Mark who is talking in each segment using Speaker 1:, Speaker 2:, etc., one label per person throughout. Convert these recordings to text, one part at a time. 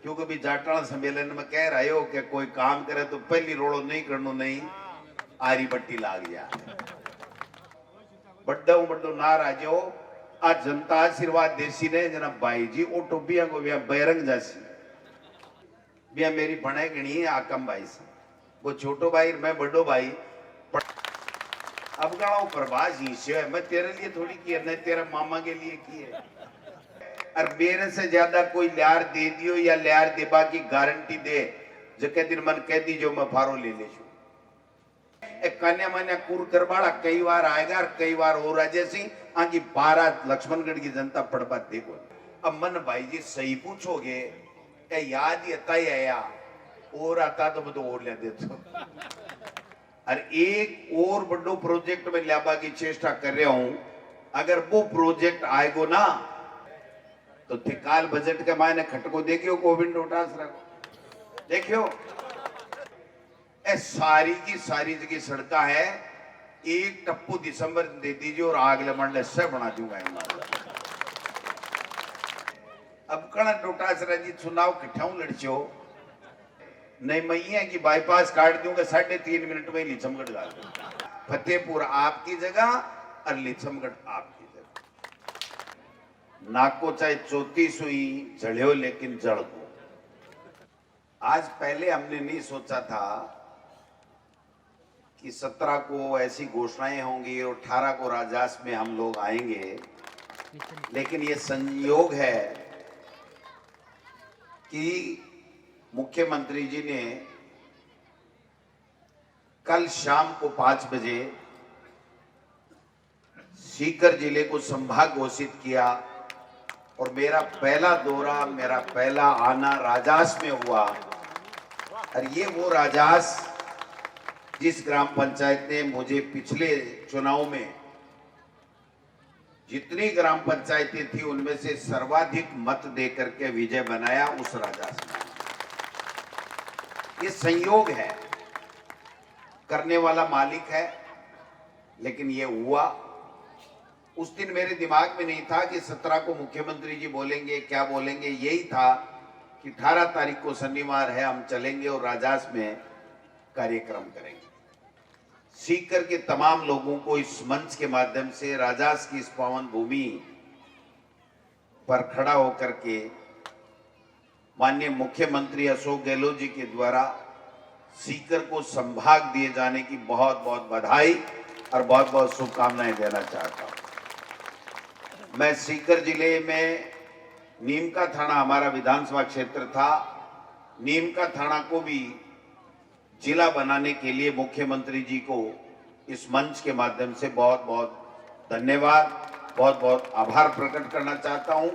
Speaker 1: क्योंकि भी जाटाणा सम्मेलन में कह रहे हो कि कोई काम करे तो पहली रोड़ो नहीं करनो नहीं आरी पट्टी लाग जाए। बड्डो नाराज हो आज जनता आशीर्वाद देसी ने जना भाई जी ओ टोबिया को बिया बैरंग जासी बिया मेरी भणे गणी आकम भाई से वो छोटो भाई मैं बड़ो भाई अब गाँव प्रभास ही है मैं तेरे लिए थोड़ी की है, तेरा मामा के लिए की है। और मेरे से ज्यादा कोई ल्यार दे दियो या ल्यार देबा की गारंटी दे जके दिन मन कह दी जो मैं फारो ले ले एक कन्या मान्या कूर करवाड़ा कई बार आएगा और कई बार हो राजे सिंह आगे 12 लक्ष्मणगढ़ की जनता पड़पा देखो। अब मन भाई जी सही पूछोगे ए याद ही आता ही आया और आता तो मैं तो और ले देता और एक और बड़ो प्रोजेक्ट में लाबा की चेष्टा कर रहा हूं। अगर वो प्रोजेक्ट आएगो ना तो थिकाल बजट के मायने खटको देखियो गोविंद डोटासरा को देखियो ए सारी की सारी जगह सड़का है एक टप्पू दिसंबर दे दीजिए और आगले मंडल से बना दूंगा। अब कण डोटासरा जी चुनाव किठाऊ लड़चो नहीं मैया की बाईपास काट दूंगा 3.5 मिनट में लिचमगढ़ डाल दूंगा। फतेहपुर आपकी जगह और लिचमगढ़ आपकी जगह। नाको चाहे 34 हुई जड़ो लेकिन जड़ को आज पहले हमने नहीं सोचा था कि 17 को ऐसी घोषणाएं होंगी और 18 को राजस्व में हम लोग आएंगे, लेकिन ये संयोग है कि मुख्यमंत्री जी ने कल शाम को 5 बजे सीकर जिले को संभाग घोषित किया और मेरा पहला दौरा मेरा पहला आना राजास में हुआ। और ये वो राजास जिस ग्राम पंचायत ने मुझे पिछले चुनाव में जितनी ग्राम पंचायतें थी उनमें से सर्वाधिक मत देकर के विजय बनाया उस राजास में। ये संयोग है, करने वाला मालिक है, लेकिन ये हुआ। उस दिन मेरे दिमाग में नहीं था कि 17 को मुख्यमंत्री जी बोलेंगे, क्या बोलेंगे। यही था कि 18 तारीख को शनिवार है, हम चलेंगे और राजास में कार्यक्रम करेंगे। सीकर के तमाम लोगों को इस मंच के माध्यम से राजास की इस पावन भूमि पर खड़ा होकर के माननीय मुख्यमंत्री अशोक गहलोत जी के द्वारा सीकर को संभाग दिए जाने की बहुत बहुत बधाई और बहुत बहुत शुभकामनाएं देना चाहता हूं। मैं सीकर जिले में नीम का थाना हमारा विधानसभा क्षेत्र था, नीम का थाना को भी जिला बनाने के लिए मुख्यमंत्री जी को इस मंच के माध्यम से बहुत बहुत धन्यवाद, बहुत बहुत आभार प्रकट करना चाहता हूं।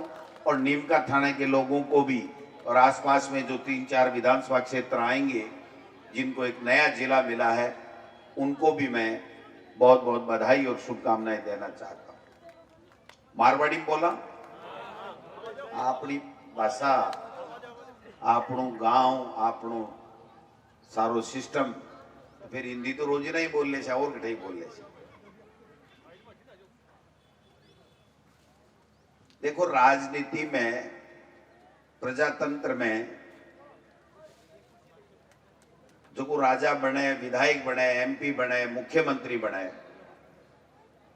Speaker 1: और नीम का थाना के लोगों को भी और आसपास में जो 3-4 विधानसभा क्षेत्र आएंगे जिनको एक नया जिला मिला है, उनको भी मैं बहुत बहुत बधाई और शुभकामनाएं देना चाहता हूं। मारवाड़ी बोला अपनी भाषा, आपणो गांव, आपणो सारो सिस्टम, फिर हिंदी तो रोज नहीं बोल ले और कठे बोल ले। देखो राजनीति में, प्रजातंत्र में जो को राजा बने, विधायक बने, एमपी बने, मुख्यमंत्री बने,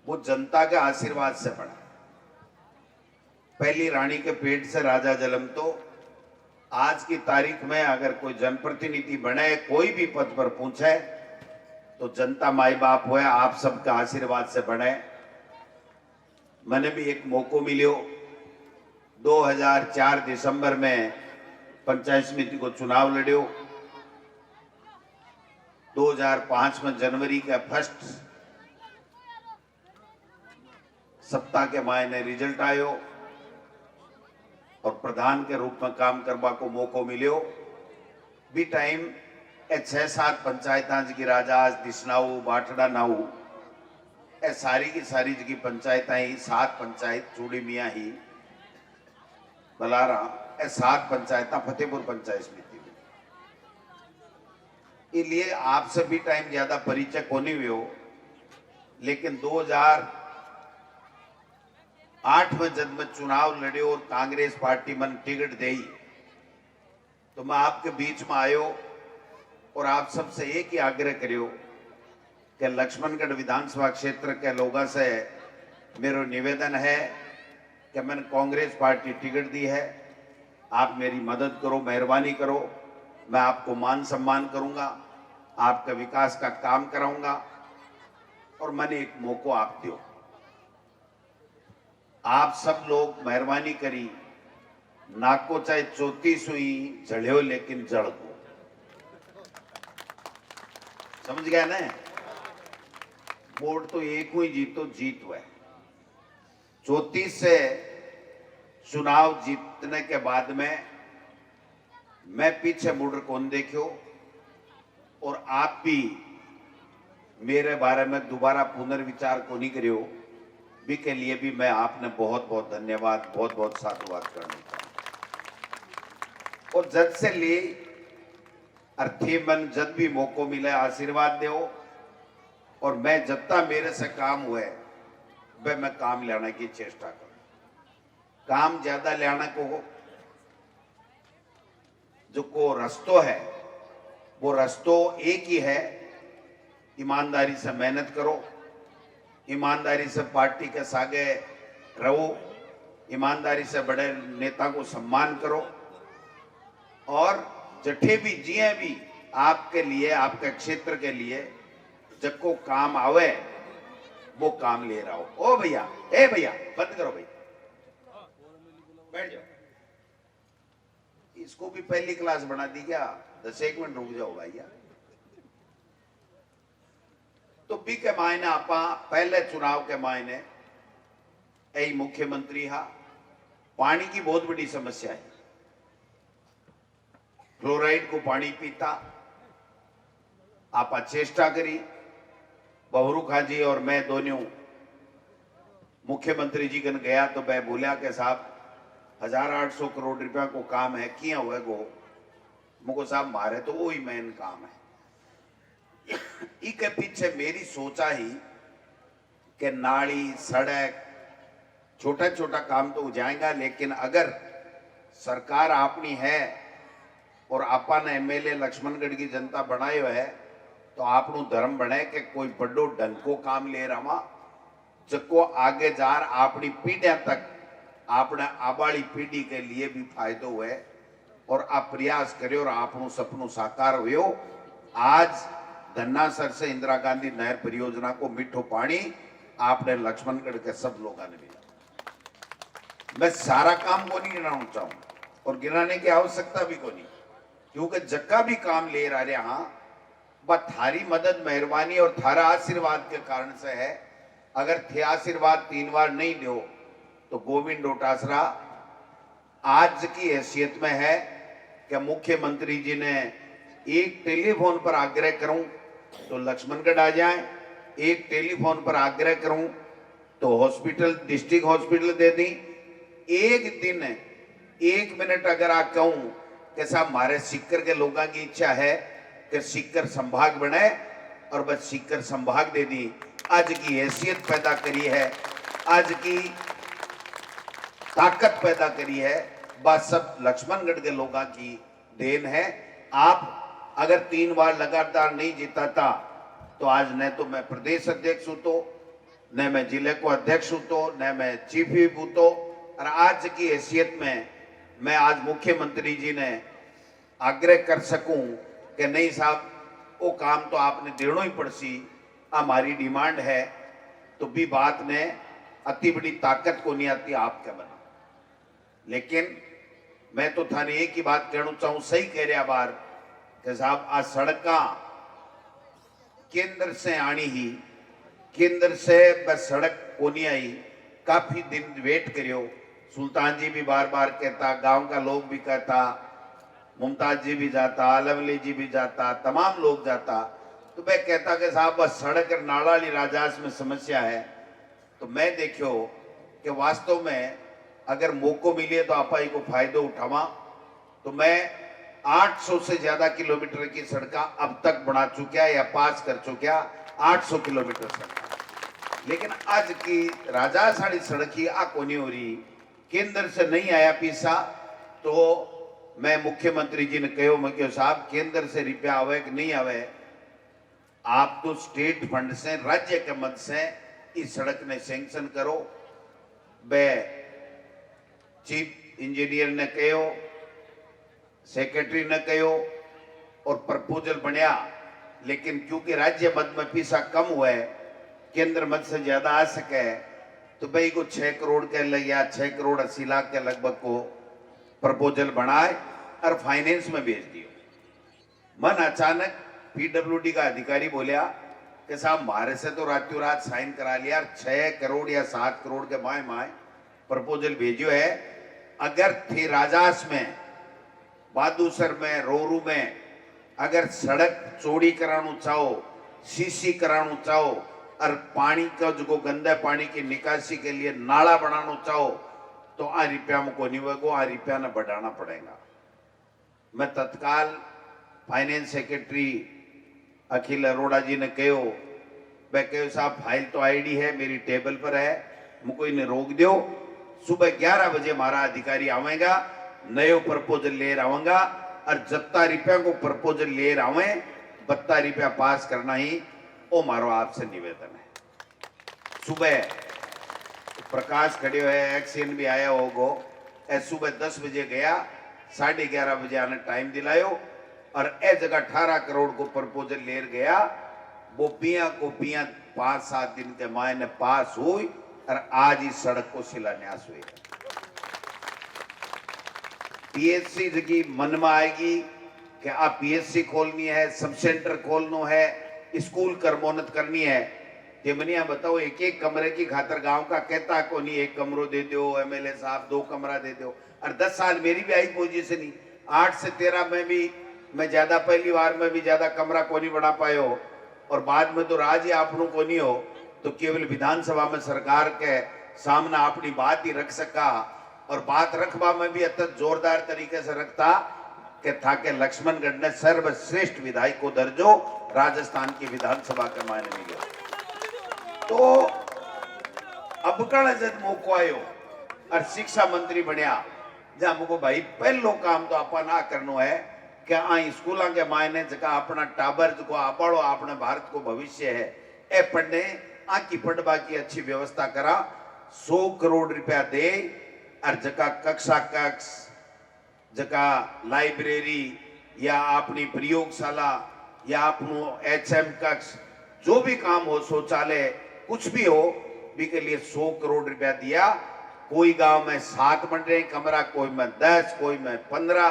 Speaker 1: वो जनता के आशीर्वाद से बने। पहली रानी के पेट से राजा जन्म। तो आज की तारीख में अगर कोई जनप्रतिनिधि बने, कोई भी पद पर पूछे, तो जनता माई बाप हुए, आप सबका आशीर्वाद से बने। मैंने भी एक मौको मिलो 2004 दिसंबर में पंचायत समिति को चुनाव लड़ियो। 2005 में जनवरी का फर्स्ट सप्ताह के मायने रिजल्ट आयो और प्रधान के रूप में काम करवा को मौको मिलो। भी टाइम 6-7 पंचायत की राजास, दिसनाऊ, बाटड़ा नाऊ, ए सारी की सारी जगह पंचायत ही 7 पंचायत चूड़ी मियाँ ही बलारा, ए 7 पंचायत फतेहपुर पंचायत समिति में। इसलिए आपसे भी टाइम ज्यादा परिचय को नहीं हुए हो, लेकिन 2008 में जब मैं चुनाव लड़े और कांग्रेस पार्टी मन टिकट दे, तो मैं आपके बीच में आयो और आप सबसे एक ही आग्रह करियो कि लक्ष्मणगढ़ विधानसभा क्षेत्र के लोगों से मेरा निवेदन है कि मैंने कांग्रेस पार्टी टिकट दी है, आप मेरी मदद करो, मेहरबानी करो, मैं आपको मान सम्मान करूंगा, आपका विकास का काम कराऊंगा और मैंने एक मौका आप दो। आप सब लोग मेहरबानी करी, नाको चाहे 34 हुई जड़्यो लेकिन जड़ को, समझ गया ना? वोट तो एक हुई जीतो जीत हुआ। 34 से चुनाव जीतने के बाद में मैं पीछे मुड़ कौन देखो और आप भी मेरे बारे में दोबारा पुनर्विचार को नहीं करियो, भी के लिए भी मैं आपने बहुत बहुत धन्यवाद, बहुत बहुत साधुवाद करना चाहूँ। और जज से ले अर्थी मन जब भी मौको मिले आशीर्वाद दो और मैं जत्ता मेरे से काम हुए वह मैं काम लेने की चेष्टा करूं। काम ज्यादा लेने को जो को रस्तो है वो रस्तो एक ही है, ईमानदारी से मेहनत करो, ईमानदारी से पार्टी के सागे रहो, ईमानदारी से बड़े नेता को सम्मान करो और जठे भी जिए भी आपके लिए, आपके क्षेत्र के लिए जब को काम आवे वो काम ले रहा हो। ओ भैया, ए भैया बंद करो भाई, बैठ जाओ। इसको भी पहली क्लास बना दी क्या? 10 मिनट रुक जाओ भैया। तो बी के मायने आपा पहले चुनाव के मायने यही मुख्यमंत्री हा, पानी की बहुत बड़ी समस्या है, फ्लोराइड को पानी पीता, आपा चेष्टा करी, बहरू खां जी और मैं दोनों मुख्यमंत्री जी कन गया तो मैं बोलिया कि साहब 1800 करोड़ रुपया को काम है, किया हुआ गो मुझको साहब मारे तो वो ही मेन काम है। इसके पीछे मेरी सोचा ही कि नाली सड़क छोटा छोटा काम तो हो जाएगा, लेकिन अगर सरकार अपनी है और आपा ने एमएलए लक्ष्मणगढ़ की जनता बनायो है तो आपनु धर्म बने कि कोई बड़ो डंको काम ले रहा जको आगे जार अपनी पीढ़ियां तक आपने आबाड़ी पीढ़ी के लिए भी फायदो हुए और आप प्रयास करियो और आपनु सपनों साकार हुयो। आज धन्नासर से इंदिरा गांधी नहर परियोजना को मीठो पानी आपने लक्ष्मणगढ़ के सब लोगों ने मिला। मैं सारा काम को नहीं गिनाना चाहूं और गिनाने की आवश्यकता भी को नहीं, क्योंकि जक्का भी काम ले रहा बस थारी मदद मेहरबानी और थारा आशीर्वाद के कारण से है। अगर थे आशीर्वाद 3 बार नहीं दो तो गोविंद डोटासरा आज की हैसियत में है कि मुख्यमंत्री जी ने एक टेलीफोन पर आग्रह करूं तो लक्ष्मणगढ़ आ जाए, एक टेलीफोन पर आग्रह करूं तो हॉस्पिटल, डिस्ट्रिक्ट हॉस्पिटल दे दी। एक दिन 1 मिनट अगर आप कहूं कि साहब हमारे सीकर के लोगों की इच्छा है कि सीकर संभाग बने और बस सीकर संभाग दे दी। आज की हैसियत पैदा करी है, आज की ताकत पैदा करी है, बस सब लक्ष्मणगढ़ के लोगों की देन है। आप अगर 3 बार लगातार नहीं जीता था तो आज न तो मैं प्रदेश अध्यक्ष हूं तो न मैं जिले को अध्यक्ष हूं तो न मैं चीफ व्हिप हूं तो, और आज की हैसियत में मैं आज मुख्यमंत्री जी ने आग्रह कर सकूं कि नहीं साहब वो काम तो आपने देना ही पड़सी, हमारी डिमांड है, तो भी बात ने अति बड़ी ताकत को नहीं आती आपके बना। लेकिन मैं तो थाने एक ही बात कहना चाहूं, सही कह रहा बार कि साहब आज सड़का केंद्र से आनी ही, केंद्र से बस सड़क को नहीं आई, काफी दिन वेट करियो। सुल्तान जी भी बार बार कहता, गांव का लोग भी कहता, मुमताज जी भी जाता, आलमली जी भी जाता, तमाम लोग जाता, तो मैं कहता कि साहब बस सड़क और नाला वाली राजास में समस्या है। तो मैं देखियो कि वास्तव में अगर मौको मिले तो आप ही को फायदो उठावा, तो मैं 800 से ज्यादा किलोमीटर की सड़क अब तक बना चुका या पास कर चुका, 800 किलोमीटर सड़क। लेकिन आज की राजासाड़ी सड़क ही आ कोनी हो रही, केंद्र से नहीं आया पैसा तो मैं मुख्यमंत्री जी ने कहो मैं क्यों साहब केंद्र से रुपया आवे कि नहीं आवे, आप तो स्टेट फंड से राज्य के मद से इस सड़क ने सैंक्शन करो। बे चीफ इंजीनियर ने कहो, सेक्रेटरी ने कहो और प्रपोजल बनया, लेकिन क्योंकि राज्य मद में पैसा कम हुआ है, केंद्र मद से ज्यादा आ सके, तो भाई को 6 करोड़ के लग या 6 करोड़ 80 लाख के लगभग को प्रपोजल बनाए और फाइनेंस में भेज दियो। मन अचानक पीडब्ल्यूडी का अधिकारी बोलिया कि साहब हमारे से तो रातों रात साइन करा लिया, 6 करोड़ या 7 करोड़ के माए माए प्रपोजल भेजो है। अगर थे राजास में, बहादुरसर में, रोरू में अगर सड़क चौड़ी कराना चाहो, सीसी कराना चाहो और पानी का जो गंदा पानी की निकासी के लिए नाला बनाना चाहो, तो आ रुपया में को नहीं होगा, आ रुपया ने बढ़ाना पड़ेगा। मैं तत्काल फाइनेंस सेक्रेटरी अखिल अरोड़ा जी ने कहो, मैं कहो साहब फाइल तो आईडी है मेरी टेबल पर है, मुझको इन्हें रोक दो, सुबह 11 बजे हमारा अधिकारी आवेगा, नयो प्रपोजल ले आऊंगा और जत्ता रुपया को प्रपोजल ले आवे, बत्ता रुपया पास करना ही वो मारो आपसे निवेदन है। सुबह प्रकाश खड़े है, एक्सीडेंट भी आया होगो, सुबह 10 बजे गया, 11:30 बजे आने टाइम दिलायो और ए जगह 18 करोड़ को प्रपोजल ले गया। वो पिया को पिया 5-7 दिन के मायने पास हुई और आज इस सड़क को शिलान्यास हुई। पीएचसी की मन में आएगी कि आप पीएचसी खोलनी है, सब सेंटर खोलना है, स्कूल करमोनत करनी है, तेमनिया बताओ एक एक कमरे की खातर गांव का कहता को नहीं, 1 कमरो दे दो एमएलए साहब, 2 कमरा दे दो। और 10 साल मेरी भी आई पोजीशन ही, 8 से 13 में भी मैं ज्यादा पहली बार में भी ज्यादा कमरा को नहीं बना पाए हो और बाद में तो राज ही आपनों को नहीं हो, तो केवल विधानसभा में सरकार के सामने अपनी बात ही रख सका और बात रखवा में भी अत्यंत जोरदार तरीके से रखता कि था के लक्ष्मणगढ़ ने सर्वश्रेष्ठ विधायक को दर्जो राजस्थान की विधानसभा के मायने मिले। तो अब कण जब मौको आयो और शिक्षा मंत्री बनया, जहां मुझको भाई पहलो काम तो आपा ना करनो है कि आ स्कूलों के मायने जगह अपना टाबर जो आपाड़ो अपने भारत को भविष्य है, ए पढ़ने आकी पढ़वा की अच्छी व्यवस्था करा, 100 करोड़ रुपया दे और जगह कक्षा कक्ष, जगह लाइब्रेरी या अपनी प्रयोगशाला या अपनो एचएम कक्ष, जो भी काम हो, शौचालय कुछ भी हो, भी के लिए 100 करोड़ रुपया दिया। कोई गांव में 7 बन रहे कमरा, कोई में 10, कोई में 15,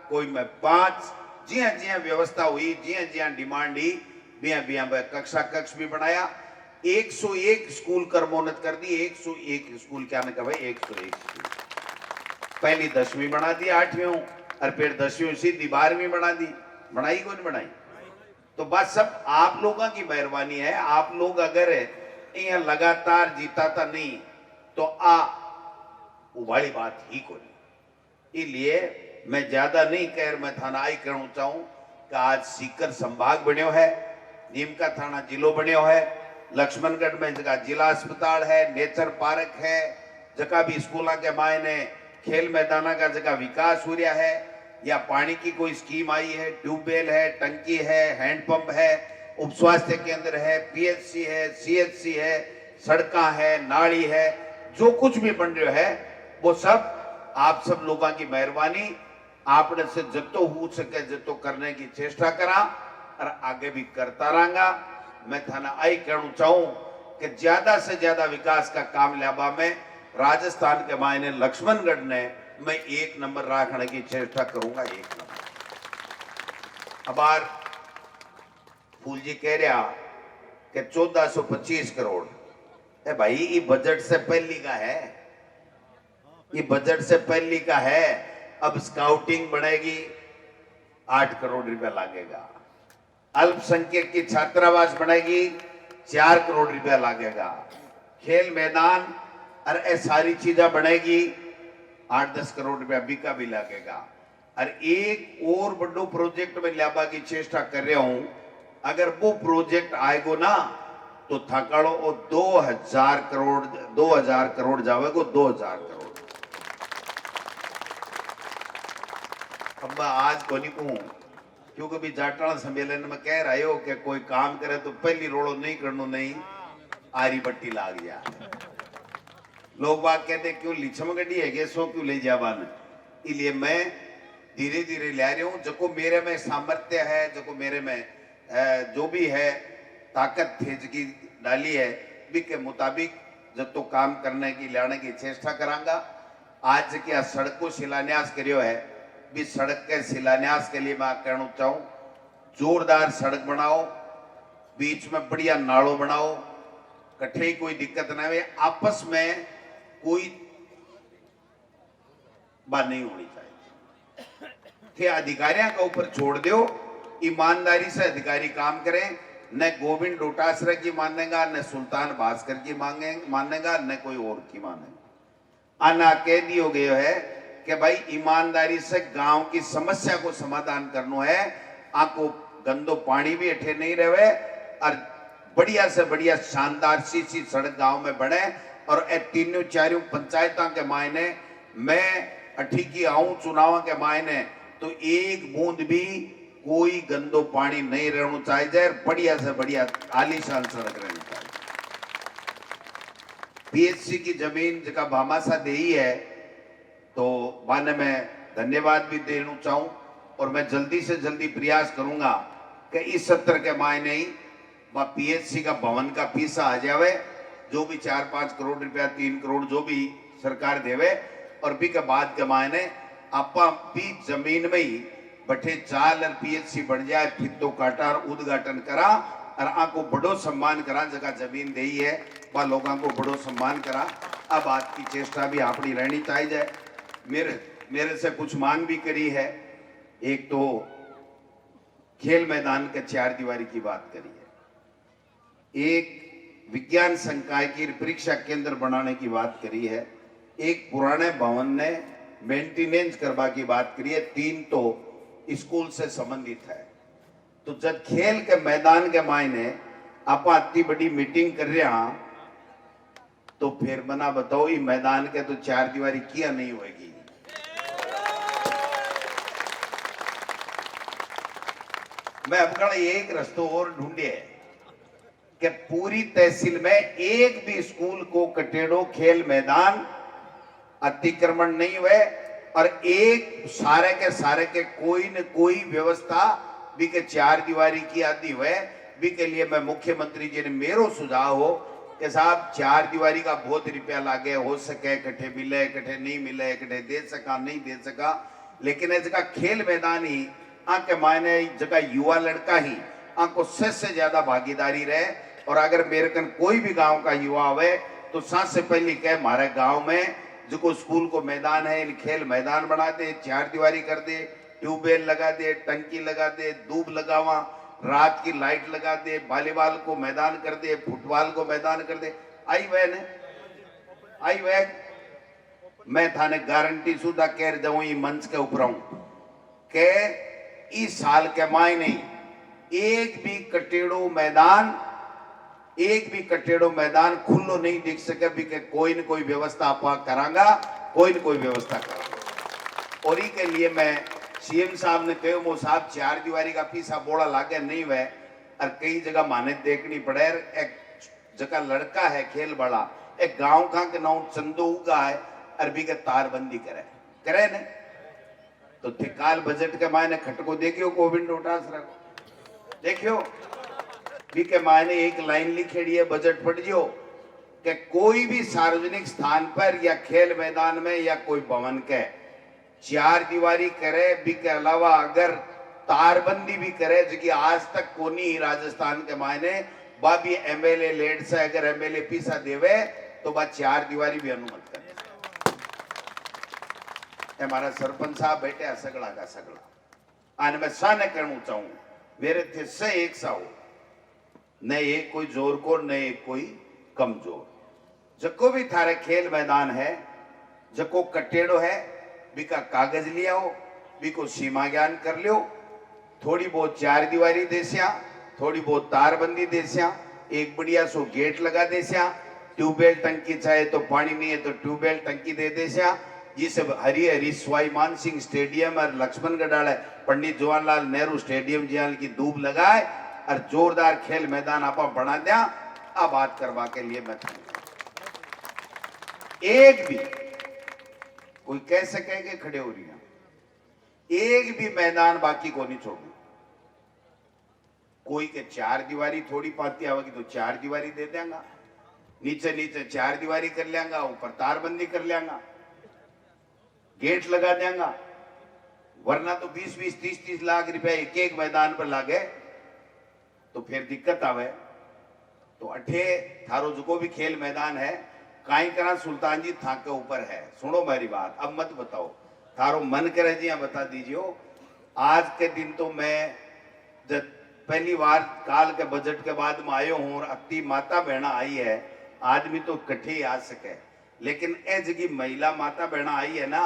Speaker 1: कोई में 5, जिया जिया व्यवस्था हुई, जिया जिया डिमांड ही, बिया बिया कक्षा कक्ष भी बनाया। 101 स्कूल करमोनत कर दी, 101 स्कूल क्या ने कहा 101 स्कूल। पहली 10वीं बना दी, 8वीं और फिर 10वीं सीधी 12वीं बना दी, बनाई कौन बनाई? तो बस सब आप लोगों की मेहरबानी है। आप लोग अगर यहाँ लगातार जीता था नहीं तो वाली बात ही को नहीं। इसलिए मैं ज्यादा नहीं कह, मैं थाना आई कहना चाहूं कि आज सीकर संभाग बन्यो है, नीम का थाना जिलो बन्यो है, लक्ष्मणगढ़ में जगह जिला अस्पताल है, नेचर पार्क है, जगह भी स्कूलों के मायने खेल मैदाना का जगह विकास हो रहा है, या पानी की कोई स्कीम आई है, ट्यूबवेल है, टंकी है, हैंडपंप है, उप स्वास्थ्य केंद्र है, पीएचसी है, सीएचसी है, सड़का है, नाली है, जो कुछ भी बन रहा है वो सब आप सब लोगों की मेहरबानी। आपने से जितो हो सके जितो करने की चेष्टा करा और आगे भी करता रहूंगा। मैं थाना आई कहना चाहूं कि ज्यादा से ज्यादा विकास का काम लाबा में राजस्थान के मायने लक्ष्मणगढ़ ने मैं 1 नंबर रखने की चेष्टा करूंगा, 1 नंबर। अबार फूल जी कह रहा कि 1425 करोड़, ए भाई ये बजट से पहली का है, ये बजट से पहली का है। अब स्काउटिंग बढ़ेगी, 8 करोड़ रुपया लगेगा। अल्पसंख्यक की छात्रावास बढ़ेगी, 4 करोड़ रुपया लगेगा। खेल मैदान और ये सारी चीजें बढ़ेगी, 8-10 करोड़ रुपया बीका भी लगेगा। और एक और बड़ो प्रोजेक्ट में लाबा की चेष्टा कर रहा हूं, अगर वो प्रोजेक्ट आएगो ना तो थकाड़ो और 2000 करोड़ जावेगो, 2000 करोड़। अब आज को नहीं कहूं क्योंकि भी जाटाणा सम्मेलन में कह रहे हो कि कोई काम करे तो पहली रोड़ो नहीं करनो नहीं आरी पट्टी लाग जा। लोग बात कहते क्यों लिछम गड्डी है सो क्यों ले जावान, इसलिए मैं धीरे धीरे ले रही हूँ। जो मेरे में सामर्थ्य है, जो मेरे में जो भी है ताकत थे जिसकी डाली है भी के मुताबिक जब तो काम करने की लाने की चेष्टा करांगा। आज क्या सड़क को शिलान्यास करियो है भी सड़क के शिलान्यास के लिए मैं कहना चाहूँ जोरदार सड़क बनाओ, बीच में बढ़िया नालों बनाओ, कठे कोई दिक्कत ना हो, आपस में कोई बात नहीं होनी चाहिए। थे अधिकारियों का ऊपर छोड़ दो, ईमानदारी से अधिकारी काम करें, न गोविंद डोटासरा की मानेगा, न सुल्तान भास्कर की मानेगा, न कोई और की मानेगा। आना कह दियो गयो है कि भाई ईमानदारी से गांव की समस्या को समाधान करना है। आपको गंदो पानी भी अठे नहीं रहे और बढ़िया से बढ़िया शानदार सी सड़क गांव में बने। और ए तीनों चारों पंचायतों के मायने मैं अठी की आऊं चुनाव के मायने तो एक बूंद भी कोई गंदो पानी नहीं रहना चाहिए, बढ़िया से बढ़िया आलीशान सड़क रहनी चाहिए। पीएचसी की जमीन जगह भामासा देही है तो माने मैं धन्यवाद भी देना चाहूं और मैं जल्दी से जल्दी प्रयास करूंगा कि इस सत्र के मायने ही पीएचसी का भवन का फीसा आ जावे, जो भी 4-5 करोड़ रुपया 3 करोड़ जो भी सरकार देवे, और भी के बाद के मायने आपा भी जमीन में ही बठे चाल और पीएचसी बन जाए, फिर तो काटा और उद्घाटन करा और आपको बड़ो सम्मान करा। जगह जमीन दे है वह लोगों को बड़ो सम्मान करा। अब बात की चेष्टा भी अपनी रहनी चाहिए। मेरे से कुछ मांग भी करी है। एक तो खेल मैदान के 4 दीवारी की बात करी है, एक विज्ञान संकाय की परीक्षा केंद्र बनाने की बात करी है, एक पुराने भवन ने मेंटेनेंस करवा की बात करी है, 3 तो स्कूल से संबंधित है। तो जब खेल के मैदान के मायने आप इतनी बड़ी मीटिंग कर रहे हैं तो फिर मना बताओ ये मैदान के तो 4 दीवारी किया नहीं होगी। मैं अब एक रास्ता और ढूंढे कि पूरी तहसील में एक भी स्कूल को कटेड़ो खेल मैदान अतिक्रमण नहीं हुए और एक सारे के कोई न कोई व्यवस्था भी के 4 दीवारी की आदि हुए भी के लिए मैं मुख्यमंत्री जी ने मेरो सुझाव हो कि साहब 4 दीवारी का बहुत रुपया लागे, हो सके कटे मिले कटे नहीं मिले, कटे दे सका नहीं दे सका, लेकिन जगह खेल मैदान ही आके मायने जगह युवा लड़का ही आको से ज्यादा भागीदारी रहे। और अगर मेरे कन कोई भी गांव का युवा आवे तो सबसे पहले कहे हमारे गांव में जो स्कूल को मैदान है इन खेल मैदान बना दे, 4 दीवारी कर दे, ट्यूबवेल लगा दे, टंकी लगा दे, दूब लगावा, रात की लाइट लगा दे, वॉलीबॉल को मैदान कर दे, फुटबॉल को मैदान कर दे। आई वह मैं थाने गारंटी सुधा कह जाऊं ये मंच के ऊपर हूं के इस साल के मायने एक भी कटेड़ो मैदान खुल्लो नहीं दिख सके भी के कोई न कोई व्यवस्था आप करांगा, कोई न कोई व्यवस्था करांगा। और के लिए मैं सीएम साहब ने कहो वो साहब 4 दीवारी का पीसा बोड़ा लागे नहीं वह और कई जगह माने देखनी पड़े। एक जगह लड़का है खेल बड़ा एक गांव का के नाम चंदो उगा है अरबी के तारबंदी करे ने तो थिकाल बजट के मायने खटको देखियो गोविंद डोटासरा को देखियो भी के मायने एक लाइन लिखेड़ी है बजट पढ़ जियो कि कोई भी सार्वजनिक स्थान पर या खेल मैदान में या कोई भवन के 4 दीवारी करे भी के अलावा अगर तारबंदी भी करे जो कि आज तक कोनी ही राजस्थान के मायने बाबी एमएलए लेड से अगर एमएलए पीसा देवे तो बा 4 दीवारी भी अनुमत करे। हमारा सरपंच साहब बैठे सगड़ा का सगड़ा आने मैं सा न कहना चाहूं मेरे थे से एक सा हो न एक कोई जोर को न एक कोई कमजोर। जको भी थारे खेल मैदान है जको कटेड़ो है बिका कागज लिया हो बिको सीमा ज्ञान कर लियो, थोड़ी बहुत 4 दीवारी देसिया, थोड़ी बहुत तारबंदी देसिया, एक बढ़िया सो गेट लगा देसिया, ट्यूबवेल टंकी चाहे तो पानी नहीं है तो ट्यूबवेल टंकी दे देसिया, जिसे हरी हरी स्वाई मान सिंह स्टेडियम और लक्ष्मणगढ़ पंडित जवाहरलाल नेहरू स्टेडियम जियाल की धूप लगाए और जोरदार खेल मैदान आप बना दिया। अब बात करवा के लिए मैं एक भी कोई कैसे कह के खड़े हो रही है, एक भी मैदान बाकी को नहीं छोड़ू। कोई के चार दीवारी थोड़ी पाती आवेगी तो चार दीवारी दे देंगा, नीचे नीचे चार दीवारी कर लेंगा, ऊपर तारबंदी कर लेंगा, गेट लगा देंगा। वरना तो 20-20, 30-30 लाख रुपए एक एक मैदान पर लागे तो फिर दिक्कत आवे। तो अठे थारो जो भी खेल मैदान है काई करा सुल्तान जी था के ऊपर है। सुनो मेरी बात, अब मत बताओ, थारो मन करे जी बता दीजिए। आज के दिन तो मैं जब पहली बार काल के बजट के बाद में आयो हूं और अति माता बहना आई है, आदमी तो इकट्ठे ही आ सके, लेकिन ए जगह महिला माता बहना आई है ना,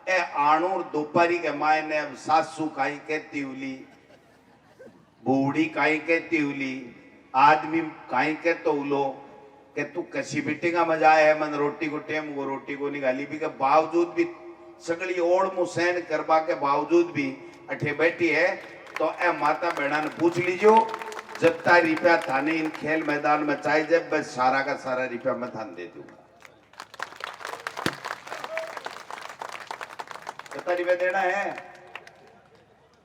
Speaker 1: ए आणुर दोपहरी के मायने सासू काई कहती उली, बूढ़ी काई कहती उली, आदमी काई कहतो उलो कि तू कसी बिटिंगा मजा है मन रोटी को टेम वो रोटी को निकाली भी के बावजूद भी सगली ओढ़ मुसैन करवा के बावजूद भी अठे बैठी है। तो ए माता बहना ने पूछ लीजियो, जितना रुपया थाने इन खेल मैदान में चाहिए जब बस सारा का सारा रुपया मैं थान दे दूंगा। कितना रुपया देना है?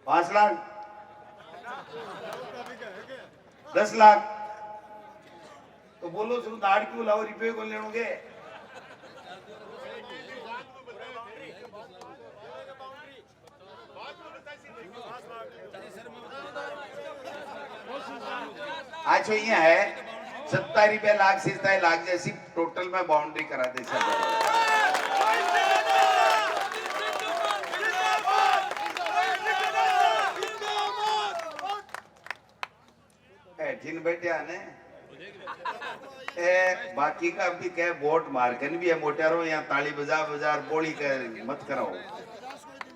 Speaker 1: 5 लाख, 10 लाख? तो बोलो सिर्फ दाढ़ क्यों लाओ, रुपये को लेनोगे? आज ये है 70 रुपये लाख से 70 लाख जैसी टोटल में बाउंड्री करा दे सब। जिन बैठे आने बाकी का भी कह वोट मार्कन भी है मोटेरो यहाँ ताली बाजार बाजार बोली कर मत कराओ।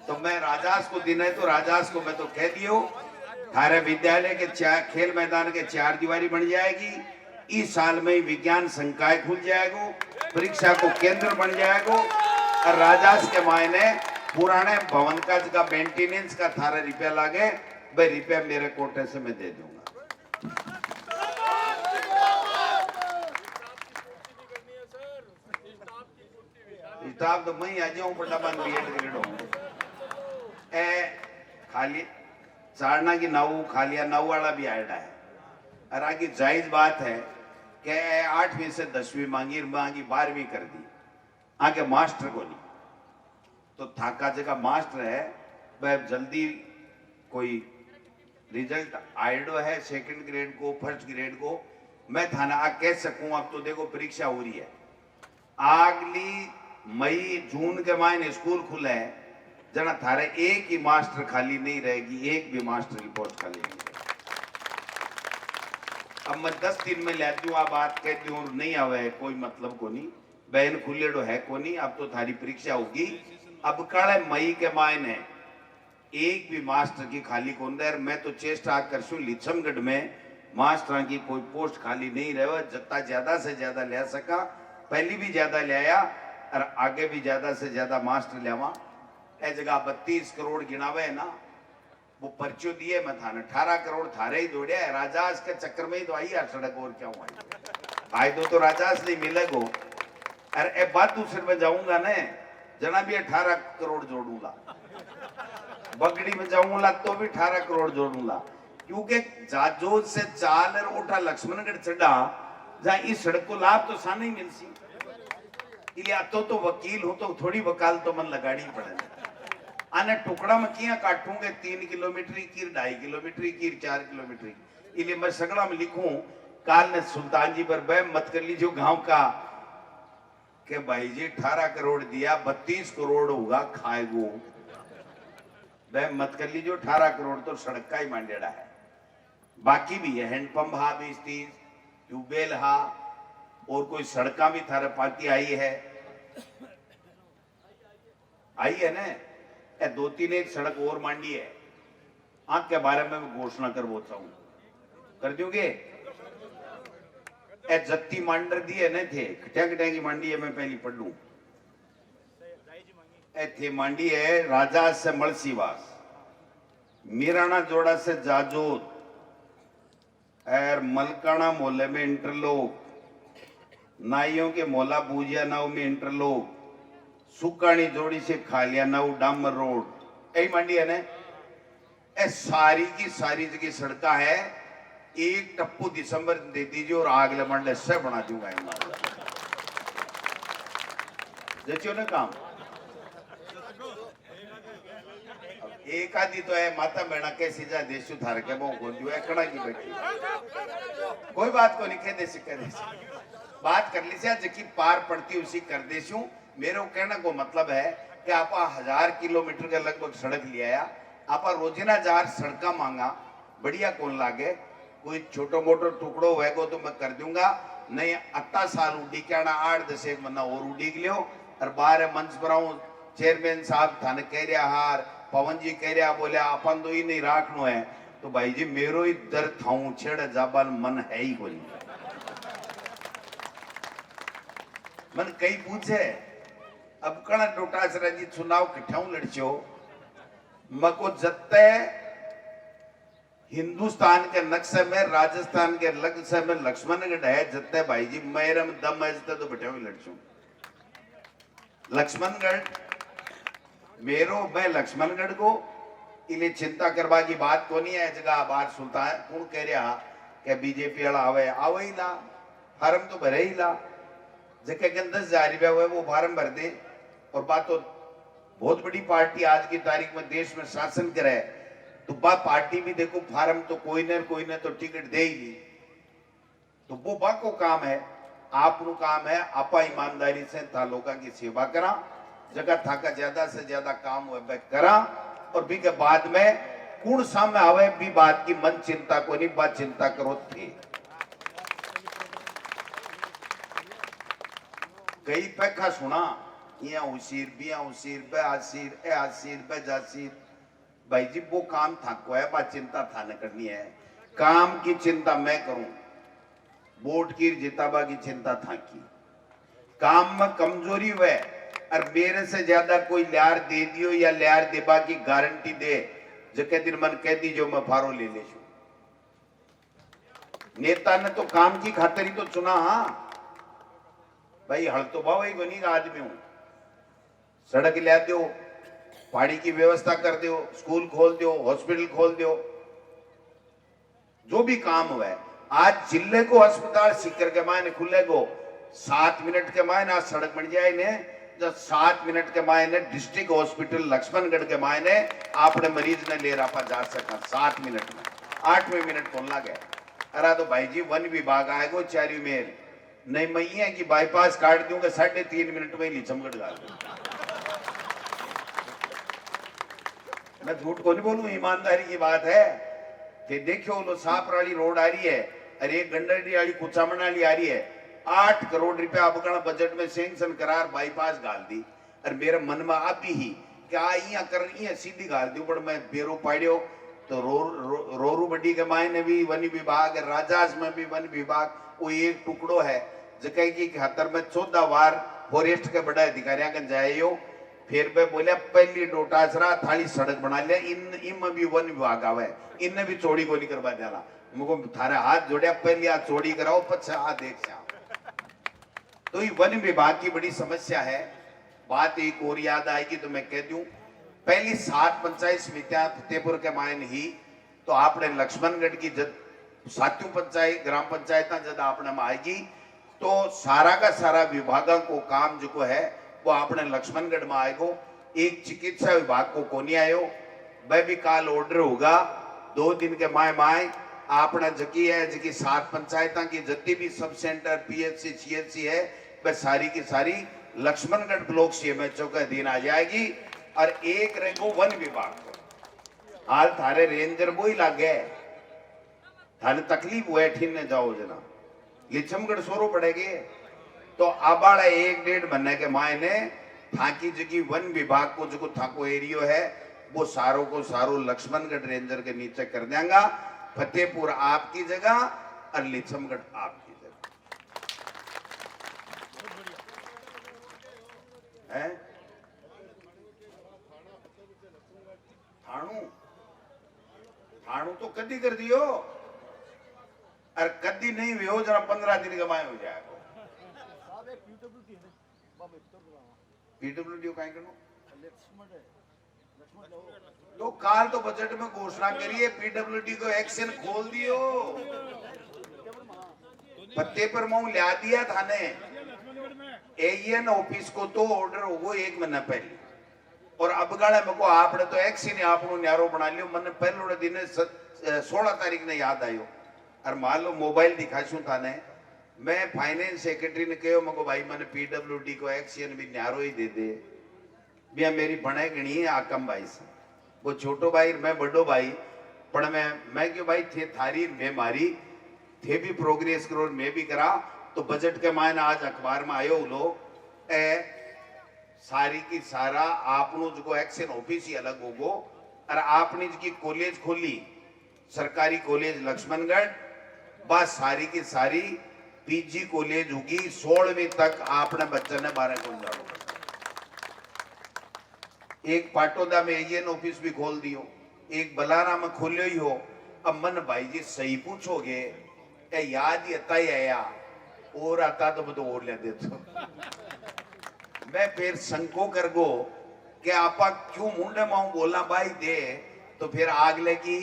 Speaker 1: तो मैं राजास को दिन है तो राजास को मैं तो कह दियो, थारे विद्यालय के खेल मैदान के 4 दीवारी बन जाएगी। इस साल में विज्ञान संकाय खुल जाएगा, परीक्षा को केंद्र बन जाएगा और राजास के मायने पुराने भवन का जगह मेंटेनेंस का थारा रुपया लागे भाई रुपया मेरे कोटे से मैं दे दूंगा। स्टाफ तो मैं आ जाऊं पटापन बीएड ग्रेड हूं। ए खाली चारना की नाव खालिया नाव वाला भी आया है और आगे जायज बात है कि 8वीं से 10वीं मांगी 12वीं कर दी, आगे मास्टर को नहीं। तो थाका जगह मास्टर है वह जल्दी कोई रिजल्ट आइडो है सेकंड ग्रेड को फर्स्ट ग्रेड को मैं थाना आ कह सकूं। अब तो देखो परीक्षा हो रही है, अगली मई जून के महीने स्कूल खुले है, जना थारे एक ही मास्टर खाली नहीं रहेगी, एक भी मास्टर की पोस्ट खाली नहीं। अब मैं 10 दिन में लेती हूँ बात कहती हूँ नहीं आवे कोई मतलब को नहीं, बहन खुलेडो है को नहीं। अब तो थारी परीक्षा होगी, अब कल मई के महीने एक भी मास्टर की खाली कौन दे। मैं तो चेष्टा करशू लिच्छमगढ़ में मास्टर की कोई पोस्ट खाली नहीं रहे, जितना ज्यादा से ज्यादा ले सका, पहली भी ज्यादा ले आया और आगे भी ज्यादा से ज्यादा मास्टर लेवा। ए जगह 32 करोड़ गिनावे है ना, वो पर्चो दिए मैं थाने 18 करोड़ थारे ही जोड़े है। राजास के चक्कर में ही तो आई यार सड़क, और क्या हुआ फायदो तो राजास नहीं मिलेगो। अरे ए बात दूसरे में जाऊंगा ना, जना भी 18 करोड़ जोड़ूंगा, बगड़ी में जाऊंगा तो भी 18 करोड़ जोड़ूंगा, क्योंकि जाजोज से चाल और उठा लक्ष्मणगढ़ चढ़ा जहां इस सड़क को लाभ तो सा नहीं मिल सी। तो वकील हो तो थोड़ी वकाल तो मन लगानी पड़े। आने टुकड़ा में किया काटूंगे 3 किलोमीटर की 2.5 किलोमीटर की 4 किलोमीटर, इसलिए मैं सगड़ा में लिखूं काल ने सुल्तान जी पर बह मत कर लीजिए गांव का कि भाई जी 18 करोड़ दिया 32 करोड़ होगा खाएगो, वह मत कर लीजिए। 18 करोड़ तो सड़क का ही मांडेड़ा है, बाकी भी है हैंडपंप हा 20-30 ट्यूबवेल हा और कोई सड़का भी थारे पाती आई है ना। 2-3 एक सड़क और मांडी है, आंख के बारे में मैं घोषणा कर बोलता हूं, कर दोगे? जत्ती मांडर दिए न थे, खटिया खटिया की मांडी है, मैं पहली पढ़ लू थी मांडी है राजा से मलसीवास, मीराना जोड़ा से जाजोत, और मलकाना मोहल्ले में इंटरलोक, नाइयों के मोला बूजिया नाव में इंटरलोक, सुकानी जोड़ी से खालिया नाव डामर रोड, यही मांडी है ना। ए सारी की सारी जगह सड़का है, एक टप्पू दिसंबर दे दीजिए और अगले मंडे से बना दूंगा जैसे ना काम। एक आदि तो है माता बेड़ा के सीधा देशु थार के वो गोंदियो है कड़ा की बैठी, कोई बात को नहीं कह दे बात कर ली जबकि पार पड़ती उसी कर देशू। मेरे कहना को मतलब है कि आप 1000 किलोमीटर के लगभग सड़क ले आया, आप रोजिना 4 सड़का मांगा, बढ़िया कौन लागे। कोई छोटो मोटो टुकड़ो होएगो तो मैं कर दूंगा, नहीं अत्ता साल उड़ी के आना 8-10 एक महीना और उड़ी लियो। और बाहर मंच पर आऊं चेयरमैन साहब थाने कह रहा हार पवन जी कह रहा बोले अपन तो ही नहीं राखनो है, तो भाई जी मेरो ही दर्द थाऊ छेड़ जाबान मन है ही कोई। मन कई पूछे अब कण डोटासरा जी चुनाव किठाऊ लड़चो मको जत्ते हिंदुस्तान के नक्शे में राजस्थान के नक्शे में लक्ष्मणगढ़ है, जत्ते भाई जी मेरे में दम है जत्ते तो बैठे हुए लड़चू। लक्ष्मणगढ़ मेरो मैं लक्ष्मणगढ़ को इन्हें चिंता करवा की बात को नहीं है। जगह बात सुनता है कौन कह रहा कि बीजेपी वाला आवे ही ला, फार्म तो भरे ही ला, जगह के 10,000 रुपया हुए वो फार्म भर दे। और बात तो बहुत बड़ी पार्टी आज की तारीख में देश में शासन करे, तो बात पार्टी भी देखो फार्म तो कोई न तो टिकट दे ही नहीं, तो वो बा को काम है। आपनु काम है आपा ईमानदारी से था लोगों की सेवा करा, जगह था का ज्यादा से ज्यादा काम हुए करा, और भी के बाद में कौन सामने आवे भी बात की मन चिंता को नहीं, बात चिंता करो थे। कई पैखा सुना या उसीर बिया उसीर बे आसीर ए आसीर बे जासीर, भाई जी वो काम था को है, बात चिंता था न करनी है। काम की चिंता मैं करूं, वोट की जिताबा की चिंता था की, काम में कमजोरी हुए और मेरे से ज्यादा कोई ल्यार दे दियो या ल्यार देबा की गारंटी दे, जके दिन मन कह दीजो मैं फारो ले ले। नेता ने तो काम की खातिर ही तो चुना। हाँ भाई हल तो भाव ही बनी आदमी हूं, सड़क ले दो, पानी की व्यवस्था कर दो, स्कूल खोल दो, हॉस्पिटल खोल दो, जो भी काम हुआ है। आज जिले को अस्पताल सीकर के मायने खुले को 7 मिनट के मायने आज सड़क बन जाए ने, जब 7 मिनट के मायने डिस्ट्रिक्ट हॉस्पिटल लक्ष्मणगढ़ के मायने आपने मरीज ने ले रहा जा सका 7 मिनट में, 8वें मिनट कौन लगे। अरे तो भाई जी वन विभाग आएगो चारी मेर नहीं मैया की बाईपास काट दूंगा 3.5 मिनट में लीचमगढ़ डाल दूं। मैं झूठ को नहीं बोलूं, ईमानदारी की बात है कि देखो लो सापराली रोड आ रही है, अरे गंडरडी वाली कुचामण वाली आ रही है, 8 करोड़ रुपया अब बजट में सेंक्शन करार बाईपास गाल दी। और मेरे मन में आप ही क्या कर सीधी गाल दी, पर मैं बेरो पाड़ियो तो रोरू बड्डी के मायने भी वन विभाग, राजास में भी वन विभाग, वो एक टुकड़ो है जगह की खातर में 14 बार फॉरेस्ट के बड़ा अधिकारियों का जाए। फिर मैं बोलिया पहली डोटासरा थाली सड़क बना लिया, इन भी वन विभाग आवे, इनने भी चोरी को नहीं करवा देना। मुझको थारे हाथ जोड़िया पहली हाथ चोरी कराओ पछा हाथ देख से। तो ये वन विभाग की बड़ी समस्या है। बात एक और याद आएगी तो मैं कह दूं, पहली 7 पंचायत समितियां फतेहपुर के मायने ही, तो आपने लक्ष्मणगढ़ की जब 7 पंचायत ग्राम पंचायत जब आपने में आएगी तो सारा का सारा विभागों को काम जो है वो आपने लक्ष्मणगढ़ में आएगो। एक चिकित्सा विभाग को कोनी आयो, वह भी काल ऑर्डर होगा 2 दिन के माय आपने जकी है जकी 7 पंचायतों की जितनी भी सब सेंटर पीएचसी सीएचसी है वह सारी की सारी लक्ष्मणगढ़ ब्लॉक सीएमएचओ के अधीन आ जाएगी। और एक रहेगो वन विभाग को। हाल थारे रेंजर वो ही लागे, थाने तकलीफ हुए ठीन जाओ जना लिचमगढ़ सोरो पड़ेगे। तो अब 1-1.5 महीने के मायने थाकी जगी वन विभाग को जो थाको एरियो है वो सारों को सारों लक्ष्मणगढ़ रेंजर के नीचे कर देंगे। फतेहपुर आपकी जगह और लिचमगढ़ आपकी जगह है। थाणु थाणु तो कदी कर दियो, और कदी नहीं भी हो जरा 15 दिन कमाए हो जाएगा। पीडब्ल्यूडी कहीं करो तो काल तो बजट में घोषणा करिए पीडब्ल्यूडी को एक्शन खोल दियो। पत्ते पर मुंह ला दिया थाने एएन ऑफिस को तो ऑर्डर होगो 1 महीना पहले, और अब गाड़े में को आपने तो एक्शन आपनो न्यारो बना लियो। मैंने पहले दिन 16 तारीख ने याद आयो, और मान लो मोबाइल दिखाशू थाने, मैं फाइनेंस सेक्रेटरी ने कहो मको भाई मैंने पीडब्ल्यूडी को एक्शन भी न्यारो ही दे दे बिया मेरी बने गणी है आकम भाई से, वो छोटो भाई मैं बड़ो भाई, पर मैं क्यों भाई थे थारी मैं मारी थे भी प्रोग्रेस करो मैं भी करा। तो बजट के मायने आज अखबार में आयो लो सारी की सारा आपनो जो एक्शन ऑफिस ही अलग होगो, और आपने की कॉलेज खोली सरकारी कॉलेज लक्ष्मणगढ़, बस सारी की सारी पीजी कॉलेज होगी 16वीं तक आपने बच्चे ने 12 को जाओ। एक पाटोदा में एएन ऑफिस भी खोल दियो, एक बलारा में खोलियो ही हो। अब मन भाई जी सही पूछोगे ए याद ही आता ही आया और आता तो बतो और ले दे तो मैं फिर संको कर गो कि आपा क्यों मुंडे माऊ बोला भाई दे, तो फिर आगले की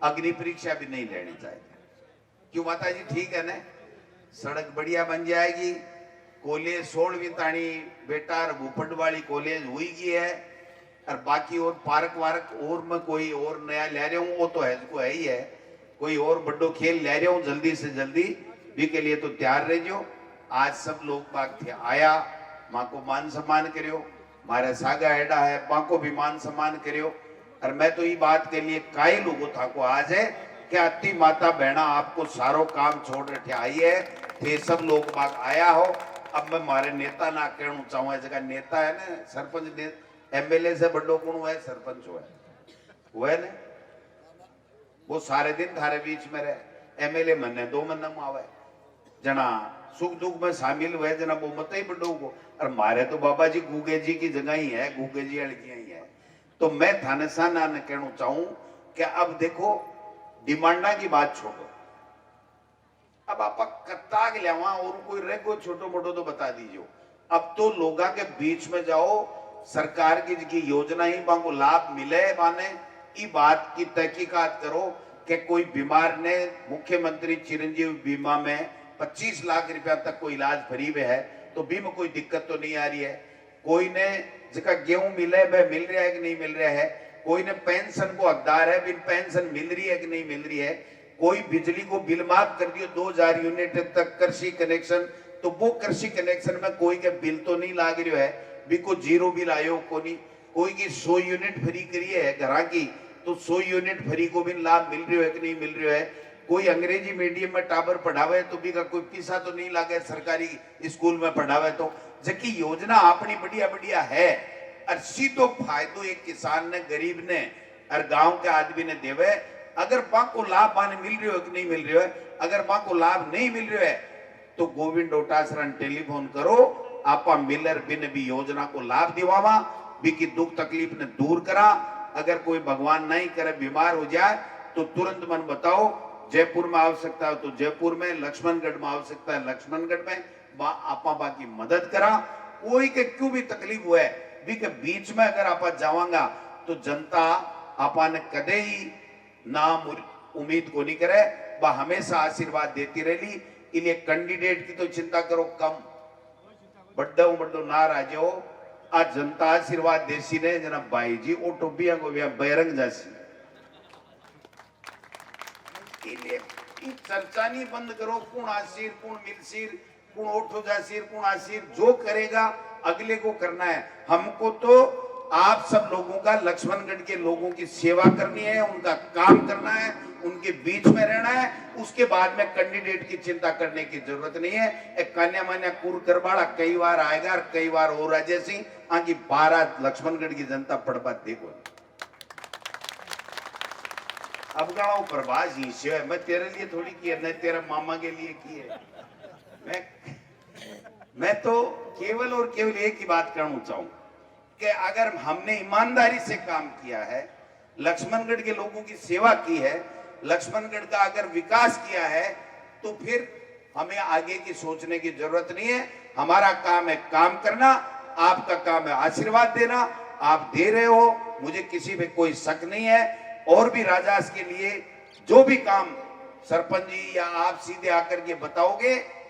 Speaker 1: अग्नि परीक्षा भी नहीं लेनी चाहिए। क्यों माता जी ठीक है ना, सड़क बढ़िया बन जाएगी, कॉलेज 16वीं ताणी बेटा भूपट वाली कॉलेज हुई की है, और बाकी और पार्क वार्क और में कोई और नया ले रहे हूँ वो तो है को है ही है, कोई और बड़ो खेल ले रहे हूँ जल्दी से जल्दी भी के लिए तो तैयार रहो। आज सब लोग बाग थे आया माँ को मान सम्मान करियो, मारे सागा एडा है माँ को भी मान सम्मान करियो। और मैं तो ये बात के लिए कई लोगों था को आज है कि अति माता बहना आपको सारो काम छोड़ रखे आई है, थे सब लोग बाग आया हो। अब मैं मारे नेता ना कहना चाहूँ, जगह नेता है ना सरपंच एमएलए से बड़ो कौन है सरपंच वो है ना, वो सारे दिन थारे बीच में रहे। एमएलए मन्ने 2 महीना में आवे, जना सुख दुख में शामिल हुए, जना वो मत ही बड़ो को। और मारे तो बाबा जी गुगे जी की जगह ही है, गुगे जी अड़कियां ही है। तो मैं थाने साना ने कहना चाहूं कि अब देखो डिमांडा की बात छोड़ो, अब आप कत्ता के लिया और कोई रेगो छोटो मोटो तो बता दीजिए। अब तो लोगा के बीच में जाओ, सरकार की योजना ही को लाभ मिले माने ई बात की तहकीकात करो कि कोई बीमार ने मुख्यमंत्री चिरंजीव बीमा में 25 लाख रुपया तक कोई इलाज फ्री में है, तो बीमा कोई दिक्कत तो नहीं आ रही है। कोई ने जिसका गेहूं मिले वह मिल रहा है कि नहीं मिल रहा है, कोई ने पेंशन को हकदार है बिन पेंशन मिल रही है कि नहीं मिल रही है, कोई बिजली को बिल माफ कर दियो 2000 यूनिट तक कृषि कनेक्शन, तो वो कृषि कनेक्शन में कोई के बिल तो नहीं लाग रही है, बिको जीरो बिल आयो को नहीं, कोई की 100 यूनिट फ्री करिए है घरा की, तो 100 यूनिट फ्री को भी लाभ मिल रही है कि नहीं मिल रही है। कोई अंग्रेजी मीडियम में टाबर पढ़ावे तो भी का कोई पैसा तो नहीं लागे सरकारी स्कूल में पढ़ावे, तो जबकि योजना अपनी बढ़िया बढ़िया है, और सीधो फायदो एक किसान ने गरीब ने और गांव के आदमी ने देवे। अगर मां को लाभ माने मिल रही हो कि नहीं मिल रही है, अगर मां को लाभ नहीं मिल रहा है तो गोविंद डोटासरा टेलीफोन करो, आपा मिलर बिन भी योजना को लाभ दिवावा, भी की दुख तकलीफ ने दूर करा। अगर कोई भगवान नहीं करे बीमार हो जाए तो तुरंत मन बताओ, जयपुर में आवश्यकता हो तो जयपुर में, लक्ष्मणगढ़ में आवश्यकता है लक्ष्मणगढ़ में, आपा बाकी मदद करा। कोई के क्यों भी तकलीफ हुए भी के बीच में अगर आपा जावांगा तो जनता आपा ने कदे ही ना उम्मीद को नहीं करे, वह हमेशा आशीर्वाद देती रही। इसलिए कैंडिडेट की तो चिंता करो कम, बड्डो बड्डो ना राजो, आज जनता आशीर्वाद देसी ने जना भाई जी ओ टोबिया को बैरंग जासी। चर्चा नहीं बंद करो, कौन आशीर कौन मिलसीर कौन ओठो जासीर कौन आशीर, जो करेगा अगले को करना है। हमको तो आप सब लोगों का, लक्ष्मणगढ़ के लोगों की सेवा करनी है, उनका काम करना है, उनके बीच में रहना है। उसके बाद में कैंडिडेट की चिंता करने की जरूरत नहीं है। एक कन्या मान्या कुर करवाड़ा कई बार आएगा और कई बार हो रहा, जैसी आगे 12 लक्ष्मणगढ़ की जनता पढ़ बात देखो। अब गाँव प्रभास ही से मैं तेरे लिए थोड़ी की है, न तेरा मामा के लिए की है। मैं तो केवल और केवल एक ही बात कहना चाहूं कि अगर हमने ईमानदारी से काम किया है लक्ष्मणगढ़ के लोगों की सेवा की है, लक्ष्मणगढ़ का अगर विकास किया है, तो फिर हमें आगे की सोचने की जरूरत नहीं है। हमारा काम है काम करना, आपका काम है आशीर्वाद देना। आप दे रहे हो, मुझे किसी पे कोई शक नहीं है। और भी राजास के लिए जो भी काम सरपंच जी या आप सीधे आकर के बताओगे,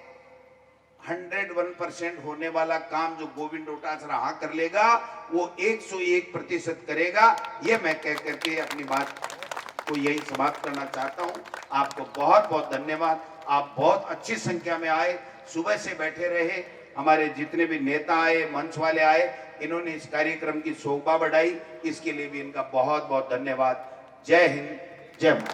Speaker 1: 101% होने वाला काम जो गोविंद डोटासरा हाँ कर लेगा, वो 101% करेगा। ये मैं कह करके अपनी बात को यही समाप्त करना चाहता हूं। आपको बहुत बहुत धन्यवाद। आप बहुत अच्छी संख्या में आए, सुबह से बैठे रहे। हमारे जितने भी नेता आए, मंच वाले आए, इन्होंने इस कार्यक्रम की शोभा बढ़ाई, इसके लिए भी इनका बहुत बहुत धन्यवाद। जय हिंद, जय भारत।